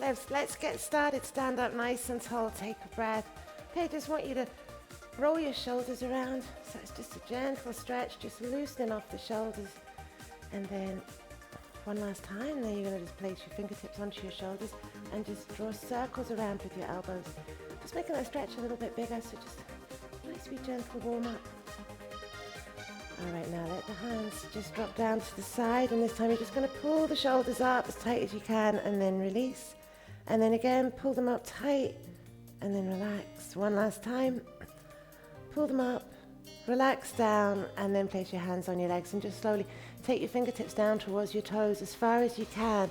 Let's get started. Stand up nice and tall. Take a breath. Okay, just want you to roll your shoulders around. So it's just a gentle stretch, just loosening off the shoulders. And then one last time, then you're going to just place your fingertips onto your shoulders and just draw circles around with your elbows. Just making that stretch a little bit bigger, so just nice, be gentle warm up. All right, now let the hands just drop down to the side, and this time you're just going to pull the shoulders up as tight as you can and then release. And then again, pull them up tight and then relax. One last time. Pull them up, relax down, and then place your hands on your legs and just slowly take your fingertips down towards your toes as far as you can.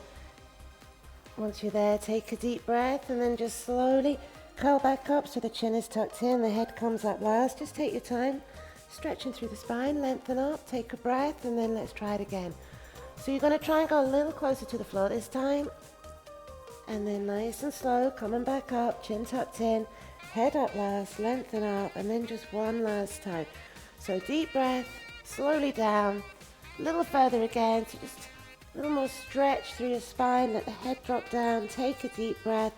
Once you're there, take a deep breath and then just slowly curl back up so the chin is tucked in, the head comes up last. Just take your time, stretching through the spine, lengthen up, take a breath, and then let's try it again. So you're going to try and go a little closer to the floor this time. And then nice and slow, coming back up, chin tucked in, head up last, lengthen up, and then just one last time. So deep breath, slowly down, a little further again, so just a little more stretch through your spine, let the head drop down, take a deep breath,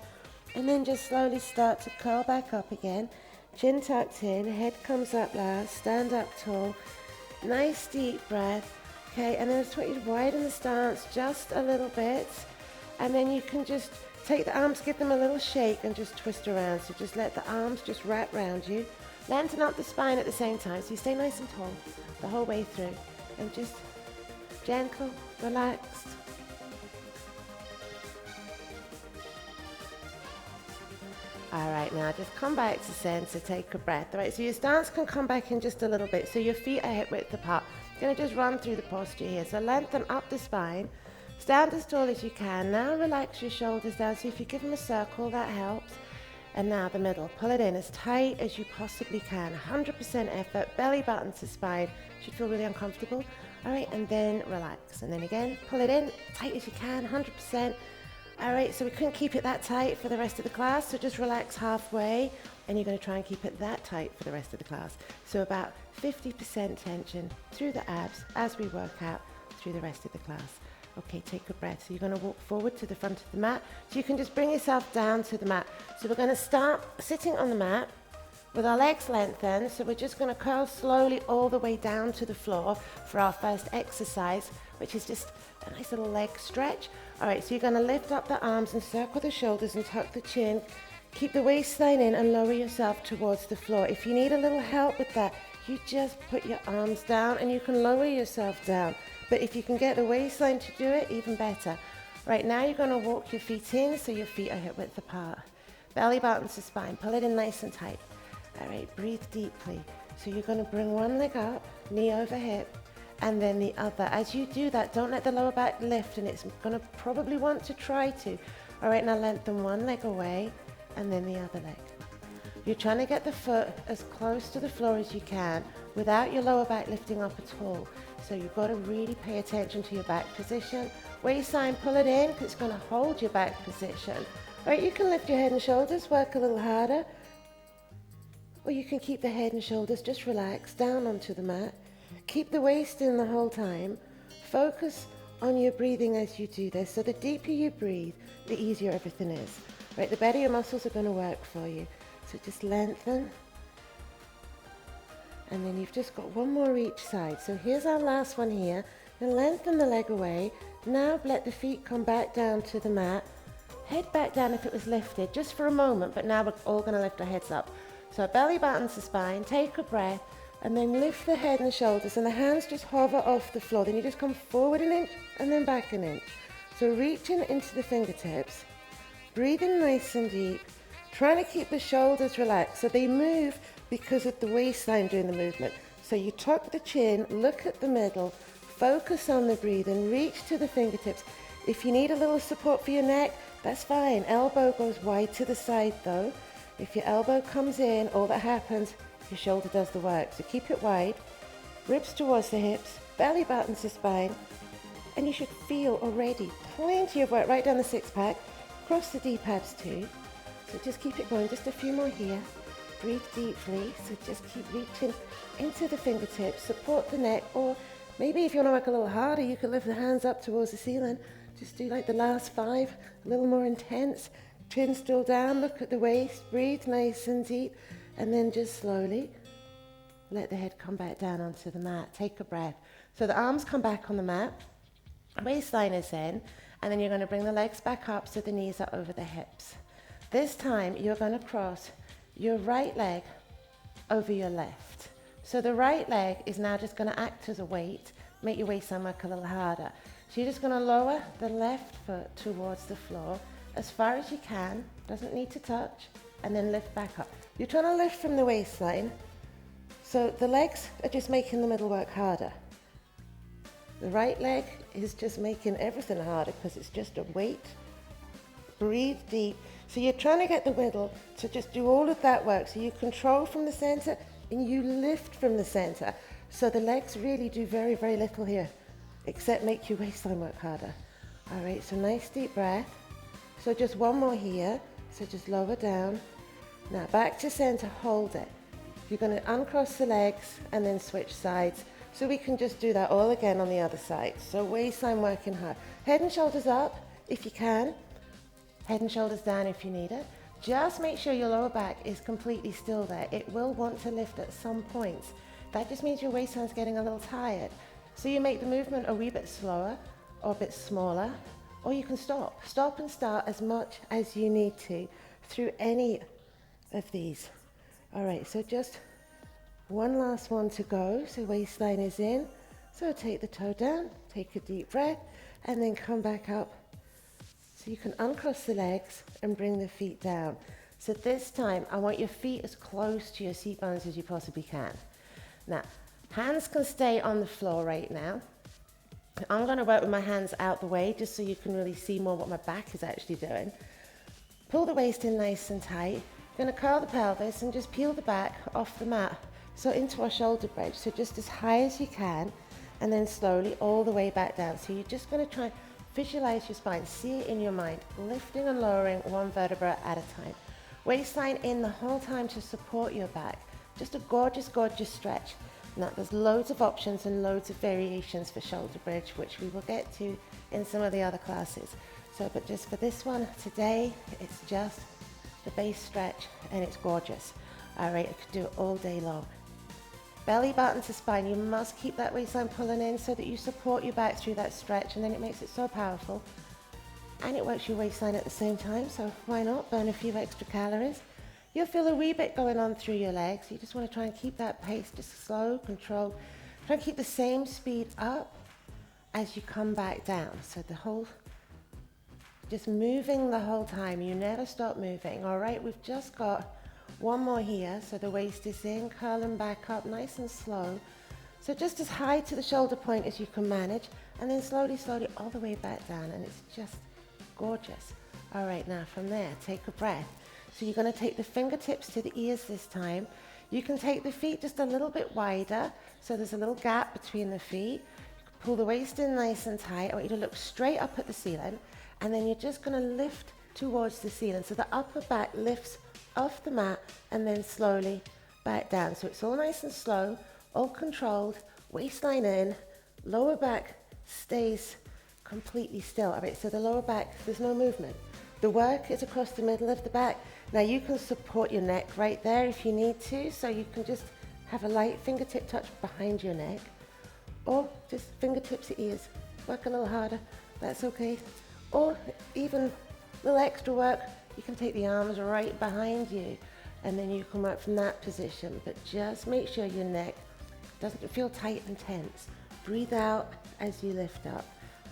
and then just slowly start to curl back up again. Chin tucked in, head comes up last, stand up tall, nice deep breath. Okay, and then I just want you to widen the stance just a little bit, and then you can just take the arms, give them a little shake and just twist around. So just let the arms just wrap around you. Lengthen up the spine at the same time, so you stay nice and tall the whole way through. And just gentle, relaxed. All right, now just come back to center, take a breath. All right, so your stance can come back in just a little bit. So your feet are hip width apart. You're gonna just run through the posture here. So lengthen up the spine. Stand as tall as you can. Now relax your shoulders down. So if you give them a circle, that helps. And now the middle. Pull it in as tight as you possibly can. 100% effort. Belly button to spine. Should feel really uncomfortable. All right, and then relax. And then again, pull it in tight as you can. 100%. All right, so we couldn't keep it that tight for the rest of the class. So just relax halfway. And you're going to try and keep it that tight for the rest of the class. So about 50% tension through the abs as we work out through the rest of the class. Okay, take a breath. So you're going to walk forward to the front of the mat. So you can just bring yourself down to the mat. So we're going to start sitting on the mat with our legs lengthened. So we're just going to curl slowly all the way down to the floor for our first exercise, which is just a nice little leg stretch. All right, so you're going to lift up the arms and circle the shoulders and tuck the chin. Keep the waistline in and lower yourself towards the floor. If you need a little help with that, you just put your arms down and you can lower yourself down. But if you can get the waistline to do it, even better. Right now you're going to walk your feet in so your feet are hip width apart. Belly button to spine. Pull it in nice and tight. All right, breathe deeply. So you're going to bring one leg up, knee over hip, and then the other. As you do that, don't let the lower back lift, and it's going to probably want to try to. All right, now lengthen one leg away, and then the other leg. You're trying to get the foot as close to the floor as you can without your lower back lifting up at all. So you've got to really pay attention to your back position. Waistline, pull it in because it's going to hold your back position. All right, you can lift your head and shoulders, work a little harder. Or you can keep the head and shoulders just relaxed down onto the mat. Keep the waist in the whole time. Focus on your breathing as you do this. So the deeper you breathe, the easier everything is. Right, the better your muscles are going to work for you. So just lengthen. And then you've just got one more each side. So here's our last one here. Then lengthen the leg away. Now let the feet come back down to the mat. Head back down if it was lifted, just for a moment, but now we're all going to lift our heads up. So belly button to spine, take a breath, and then lift the head and shoulders, and the hands just hover off the floor. Then you just come forward an inch, and then back an inch. So reaching into the fingertips, breathing nice and deep, trying to keep the shoulders relaxed so they move because of the waistline doing the movement. So you tuck the chin, look at the middle, focus on the breathing, reach to the fingertips. If you need a little support for your neck, that's fine. Elbow goes wide to the side though. If your elbow comes in, all that happens, your shoulder does the work. So keep it wide, ribs towards the hips, belly button to spine, and you should feel already plenty of work right down the six pack, across the deep abs too. So just keep it going, just a few more here. Breathe deeply, so just keep reaching into the fingertips, support the neck, or maybe if you want to work a little harder, you can lift the hands up towards the ceiling. Just do like the last 5, a little more intense. Chin still down, look at the waist, breathe nice and deep, and then just slowly let the head come back down onto the mat. Take a breath. So the arms come back on the mat, waistline is in, and then you're going to bring the legs back up so the knees are over the hips. This time you're going to cross your right leg over your left. So the right leg is now just going to act as a weight, make your waistline work a little harder. So you're just going to lower the left foot towards the floor as far as you can, doesn't need to touch, and then lift back up. You're trying to lift from the waistline, so the legs are just making the middle work harder. The right leg is just making everything harder because it's just a weight. Breathe deep. So you're trying to get the middle to just do all of that work. So you control from the center and you lift from the center. So the legs really do very, very little here, except make your waistline work harder. All right, so nice deep breath. So just one more here. So just lower down. Now back to center, hold it. You're going to uncross the legs and then switch sides. So we can just do that all again on the other side. So waistline working hard. Head and shoulders up if you can. Head and shoulders down if you need it. Just make sure your lower back is completely still there. It will want to lift at some points. That just means your waistline's getting a little tired. So you make the movement a wee bit slower or a bit smaller, or you can stop. Stop and start as much as you need to through any of these. All right, so just one last one to go. So waistline is in. So take the toe down, take a deep breath, and then come back up. So you can uncross the legs and bring the feet down. So this time, I want your feet as close to your seat bones as you possibly can. Now, hands can stay on the floor right now. I'm going to work with my hands out the way just so you can really see more what my back is actually doing. Pull the waist in nice and tight. Going to curl the pelvis and just peel the back off the mat. So into our shoulder bridge. So just as high as you can, and then slowly all the way back down. So you're just going to try and visualize your spine. See it in your mind, lifting and lowering one vertebra at a time. Waistline in the whole time to support your back. Just a gorgeous, gorgeous stretch. Now there's loads of options and loads of variations for shoulder bridge, which we will get to in some of the other classes. So, but just for this one today, it's just the base stretch and it's gorgeous. All right, I could do it all day long. Belly button to spine, you must keep that waistline pulling in so that you support your back through that stretch, and then it makes it so powerful. And it works your waistline at the same time, so why not burn a few extra calories? You'll feel a wee bit going on through your legs. You just want to try and keep that pace just slow, controlled. Try and keep the same speed up as you come back down. So the whole, just moving the whole time. You never stop moving. All right, we've just got one more here. So the waist is in, curling back up nice and slow. So just as high to the shoulder point as you can manage, and then slowly, slowly all the way back down, and it's just gorgeous. All right, now from there, take a breath. So you're going to take the fingertips to the ears this time. You can take the feet just a little bit wider, so there's a little gap between the feet. Pull the waist in nice and tight. I want you to look straight up at the ceiling, and then you're just going to lift towards the ceiling. So the upper back lifts off the mat and then slowly back down. So it's all nice and slow, all controlled, waistline in, lower back stays completely still. All right, so the lower back, there's no movement. The work is across the middle of the back. Now you can support your neck right there if you need to, so you can just have a light fingertip touch behind your neck, or just fingertips at ears. Work a little harder, that's okay. Or even a little extra work, you can take the arms right behind you, and then you can work from that position, but just make sure your neck doesn't feel tight and tense. Breathe out as you lift up.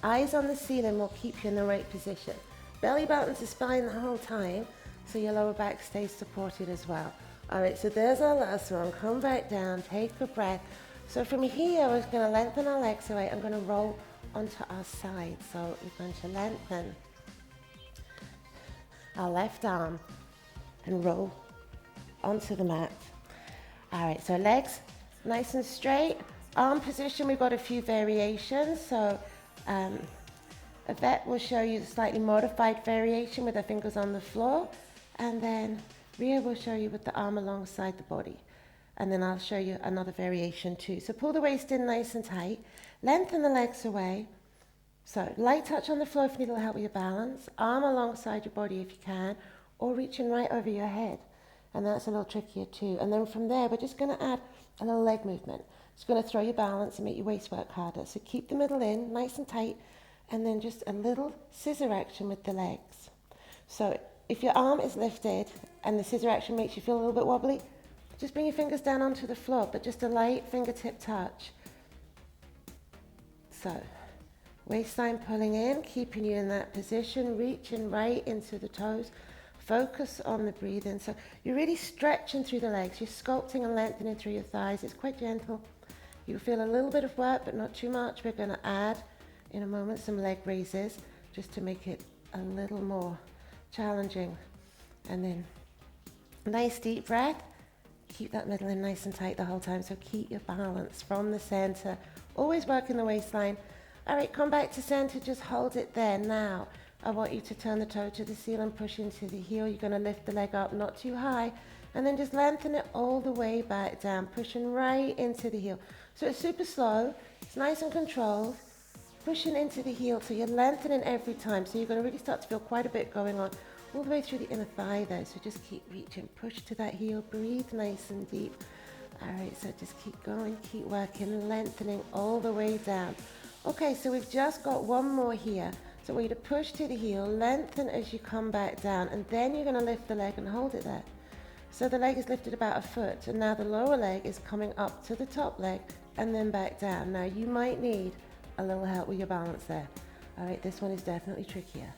Eyes on the ceiling will keep you in the right position. Belly button to spine the whole time, so your lower back stays supported as well. All right, so there's our last one. Come back down, take a breath. So from here, we're going to lengthen our legs away. I'm going to roll onto our side. So we're going to lengthen our left arm and roll onto the mat. All right, so legs nice and straight. Arm position, we've got a few variations. So Yvette will show you the slightly modified variation with the fingers on the floor, and then Ria will show you with the arm alongside the body, and then I'll show you another variation too. So pull the waist in nice and tight, lengthen the legs away, So light touch on the floor if you need a little help with your balance, arm alongside your body if you can, or reaching right over your head. And that's a little trickier too. And then from there, we're just going to add a little leg movement. It's going to throw your balance and make your waist work harder. So keep the middle in, nice and tight, and then just a little scissor action with the legs. So if your arm is lifted and the scissor action makes you feel a little bit wobbly, just bring your fingers down onto the floor, but just a light fingertip touch. So waistline pulling in, keeping you in that position, reaching right into the toes. Focus on the breathing. So you're really stretching through the legs. You're sculpting and lengthening through your thighs. It's quite gentle. You'll feel a little bit of work, but not too much. We're going to add, in a moment, some leg raises just to make it a little more challenging. And then nice deep breath. Keep that middle in nice and tight the whole time. So keep your balance from the center. Always working the waistline. All right, come back to center. Just hold it there. Now, I want you to turn the toe to the ceiling, push into the heel. You're going to lift the leg up, not too high, and then just lengthen it all the way back down, pushing right into the heel. So it's super slow. It's nice and controlled. Pushing into the heel, so you're lengthening every time. So you're going to really start to feel quite a bit going on all the way through the inner thigh there. So just keep reaching, push to that heel, breathe nice and deep. All right, so just keep going, keep working, lengthening all the way down. Okay, so we've just got one more here. So I want you to push to the heel, lengthen as you come back down, and then you're going to lift the leg and hold it there. So the leg is lifted about a foot, and now the lower leg is coming up to the top leg and then back down. Now you might need a little help with your balance there. All right, this one is definitely trickier.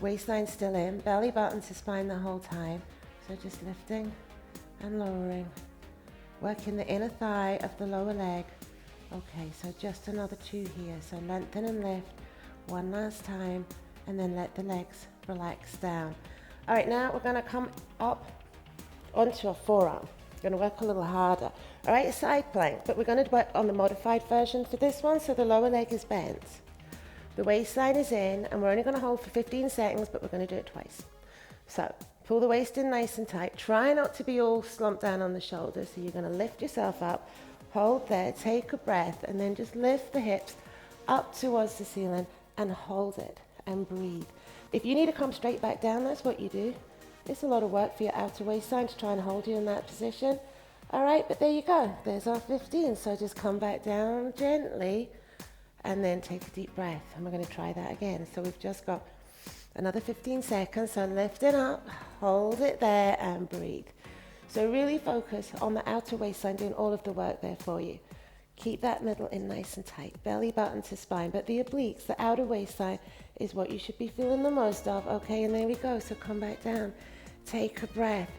Waistline still in, belly button to spine the whole time. So just lifting and lowering, working the inner thigh of the lower leg. Okay, so just another two here. So lengthen and lift. One last time, and then let the legs relax down. All right, now we're going to come up onto our forearm. We're going to work a little harder. All right, side plank, but we're going to work on the modified version for this one, so the lower leg is bent. The waistline is in, and we're only going to hold for 15 seconds, but we're going to do it twice. So pull the waist in nice and tight. Try not to be all slumped down on the shoulders, so you're going to lift yourself up, hold there, take a breath, and then just lift the hips up towards the ceiling, and hold it and breathe. If you need to come straight back down, that's what you do. It's a lot of work for your outer waistline to try and hold you in that position. All right, but there you go. There's our 15. So just come back down gently and then take a deep breath. And we're going to try that again. So we've just got another 15 seconds. So lift it up, hold it there and breathe. So really focus on the outer waistline, doing all of the work there for you. Keep that middle in nice and tight, belly button to spine, but the obliques, the outer waistline, is what you should be feeling the most of. Okay, and there we go. So come back down, take a breath.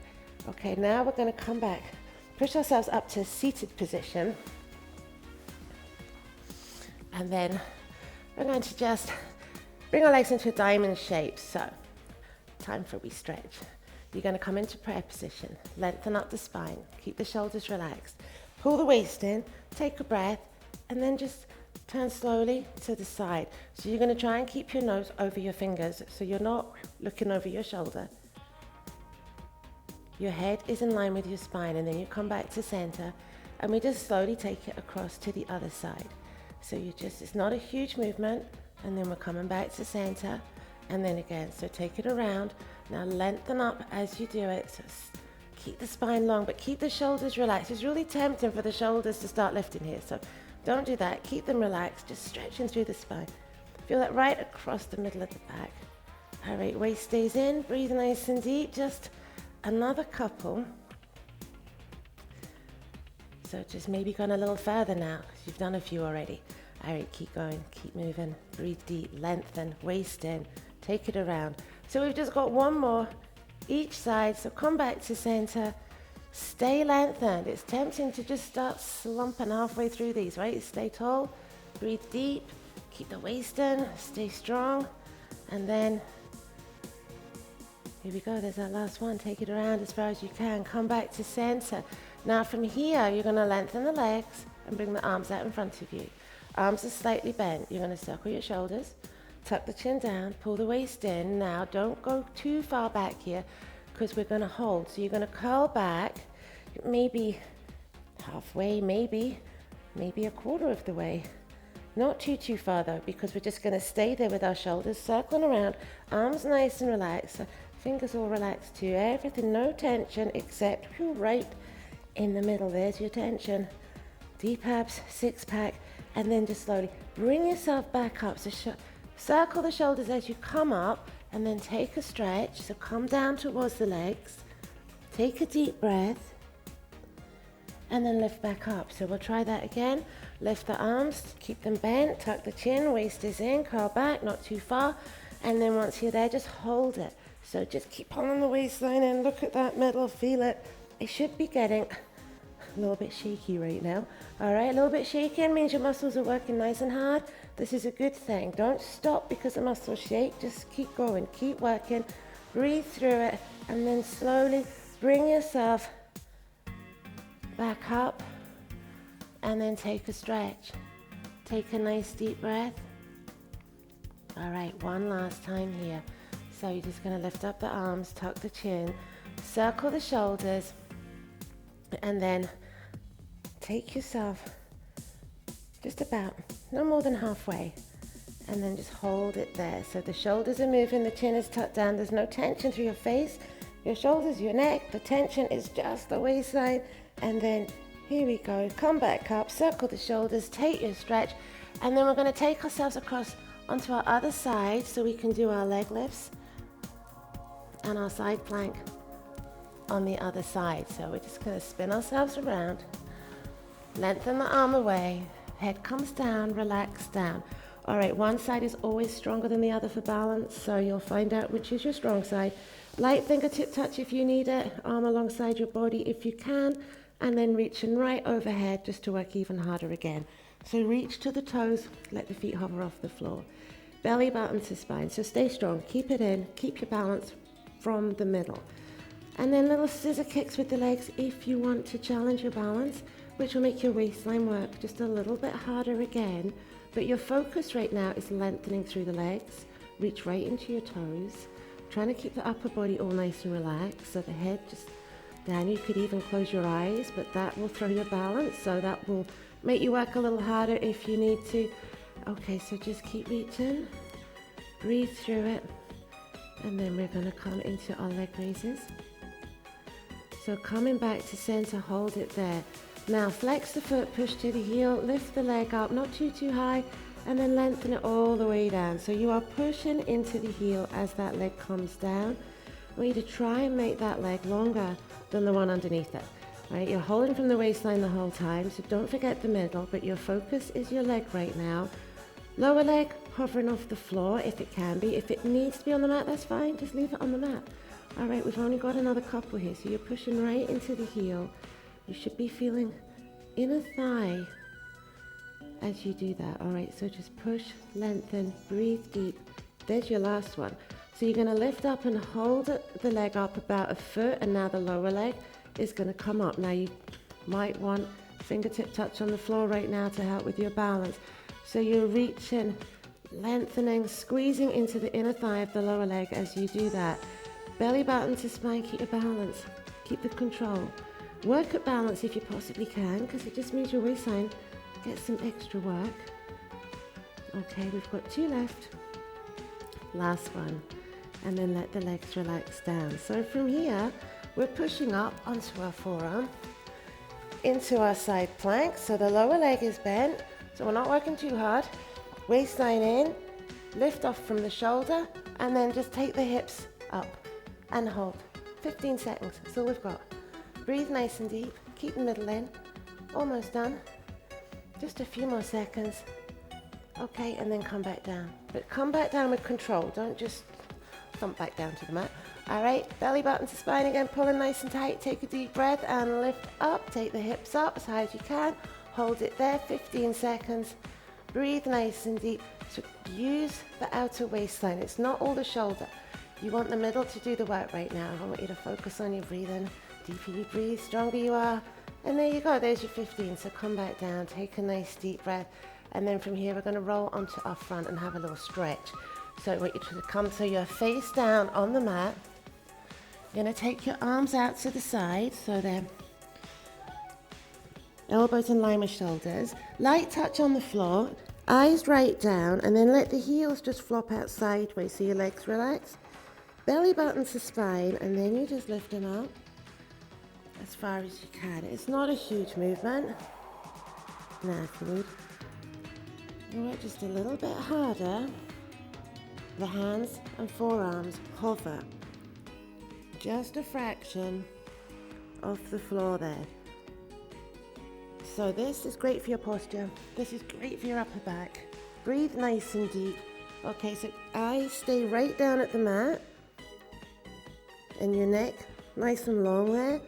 Okay, now we're going to come back, push ourselves up to a seated position, and then we're going to just bring our legs into a diamond shape. So time for a wee stretch. You're going to come into prayer position, lengthen up the spine, keep the shoulders relaxed. Pull the waist in, take a breath, and then just turn slowly to the side. So you're going to try and keep your nose over your fingers so you're not looking over your shoulder. Your head is in line with your spine, and then you come back to center, and we just slowly take it across to the other side. So it's not a huge movement, and then we're coming back to center, and then again. So take it around. Now lengthen up as you do it. So keep the spine long, but keep the shoulders relaxed. It's really tempting for the shoulders to start lifting here, so don't do that. Keep them relaxed, just stretching through the spine. Feel that right across the middle of the back. All right, waist stays in, breathe nice and deep. Just another couple. So just maybe going a little further now, because you've done a few already. All right, keep going, keep moving. Breathe deep, lengthen, waist in, take it around. So we've just got one more each side, so come back to center, stay lengthened. It's tempting to just start slumping halfway through these, right? Stay tall, breathe deep, keep the waist in, stay strong, and then here we go, there's our last one. Take it around as far as you can, come back to center. Now from here, you're gonna lengthen the legs and bring the arms out in front of you. Arms are slightly bent. You're gonna circle your shoulders, tuck the chin down, pull the waist in. Now don't go too far back here because we're going to hold. So you're going to curl back, maybe halfway, maybe a quarter of the way. Not too far though, because we're just going to stay there with our shoulders circling around, arms nice and relaxed, fingers all relaxed too, everything, no tension except right in the middle. There's your tension. Deep abs, six pack, and then just slowly bring yourself back up. So circle the shoulders as you come up, and then take a stretch. So come down towards the legs, take a deep breath, and then lift back up. So we'll try that again. Lift the arms, keep them bent, tuck the chin, waist is in, curl back, not too far. And then once you're there, just hold it. So just keep pulling the waistline in, look at that middle, feel it. It should be getting a little bit shaky right now. All right, a little bit shaky means your muscles are working nice and hard. This is a good thing. Don't stop because the muscles shake. Just keep going, keep working. Breathe through it, and then slowly bring yourself back up, and then take a stretch. Take a nice deep breath. All right, one last time here. So you're just gonna lift up the arms, tuck the chin, circle the shoulders, and then take yourself just about no more than halfway, and then just hold it there. So the shoulders are moving, the chin is tucked down, there's no tension through your face, your shoulders, your neck, the tension is just the waistline. And then here we go, come back up, circle the shoulders, take your stretch, and then we're going to take ourselves across onto our other side so we can do our leg lifts and our side plank on the other side. So we're just going to spin ourselves around, lengthen the arm away, head comes down, relax down. All right, one side is always stronger than the other for balance, so you'll find out which is your strong side. Light fingertip touch if you need it, arm alongside your body if you can, and then reaching right overhead just to work even harder again. So reach to the toes, let the feet hover off the floor. Belly button to spine, so stay strong, keep it in, keep your balance from the middle. And then little scissor kicks with the legs if you want to challenge your balance, which will make your waistline work just a little bit harder again. But your focus right now is lengthening through the legs, reach right into your toes, trying to keep the upper body all nice and relaxed, so the head just down. You could even close your eyes, but that will throw your balance, so that will make you work a little harder if you need to. Okay, so just keep reaching, breathe through it, and then we're going to come into our leg raises. So coming back to center, hold it there. Now flex the foot, push to the heel, lift the leg up, not too high, and then lengthen it all the way down. So you are pushing into the heel as that leg comes down. I want you to try and make that leg longer than the one underneath it. Right? You're holding from the waistline the whole time, so don't forget the middle, but your focus is your leg right now. Lower leg hovering off the floor if it can be. If it needs to be on the mat, that's fine, just leave it on the mat. All right, we've only got another couple here, so you're pushing right into the heel. You should be feeling inner thigh as you do that. All right, so just push, lengthen, breathe deep. There's your last one. So you're going to lift up and hold the leg up about a foot, and now the lower leg is going to come up. Now you might want fingertip touch on the floor right now to help with your balance. So you're reaching, lengthening, squeezing into the inner thigh of the lower leg as you do that. Belly button to spine, keep your balance, keep the control. Work at balance if you possibly can, because it just means your waistline gets some extra work. Okay, we've got two left. Last one. And then let the legs relax down. So from here, we're pushing up onto our forearm, into our side plank. So the lower leg is bent, so we're not working too hard. Waistline in, lift off from the shoulder, and then just take the hips up and hold. 15 seconds, that's all we've got. Breathe nice and deep, keep the middle in. Almost done. Just a few more seconds. Okay, and then come back down. But come back down with control, don't just thump back down to the mat. All right, belly button to spine again, pulling nice and tight. Take a deep breath and lift up. Take the hips up as high as you can. Hold it there, 15 seconds. Breathe nice and deep. So use the outer waistline. It's not all the shoulder. You want the middle to do the work right now. I want you to focus on your breathing. Deeper you breathe, stronger you are. And there you go, there's your 15. So come back down, take a nice deep breath. And then from here, we're gonna roll onto our front and have a little stretch. So I want you to come to your face down on the mat. You're gonna take your arms out to the side, so they're elbows in line with shoulders. Light touch on the floor. Eyes right down, and then let the heels just flop out sideways so your legs relax. Belly button to spine, and then you just lift them up as far as you can. It's not a huge movement. Now if you need to work just a little bit harder, the hands and forearms hover just a fraction off the floor there. So this is great for your posture. This is great for your upper back. Breathe nice and deep. Okay, so eyes stay right down at the mat, and your neck nice and long there,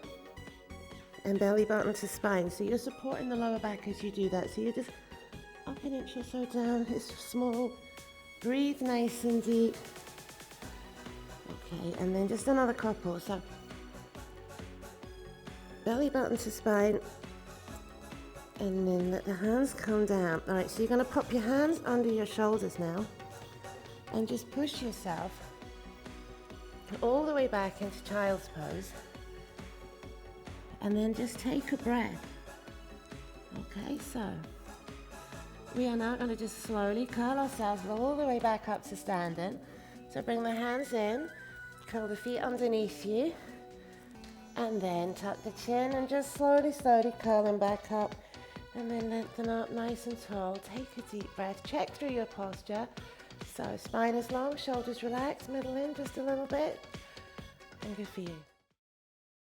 and belly button to spine. So you're supporting the lower back as you do that. So you're just up an inch or so down. It's small. Breathe nice and deep. Okay, and then just another couple. So belly button to spine, and then let the hands come down. All right, so you're going to pop your hands under your shoulders now and just push yourself all the way back into child's pose, and then just take a breath. Okay, so we are now going to just slowly curl ourselves all the way back up to standing. So bring the hands in, curl the feet underneath you, and then tuck the chin and just slowly curl them back up, and then lengthen up nice and tall. Take a deep breath, check through your posture. So spine is long, shoulders relaxed, middle in just a little bit, and good for you.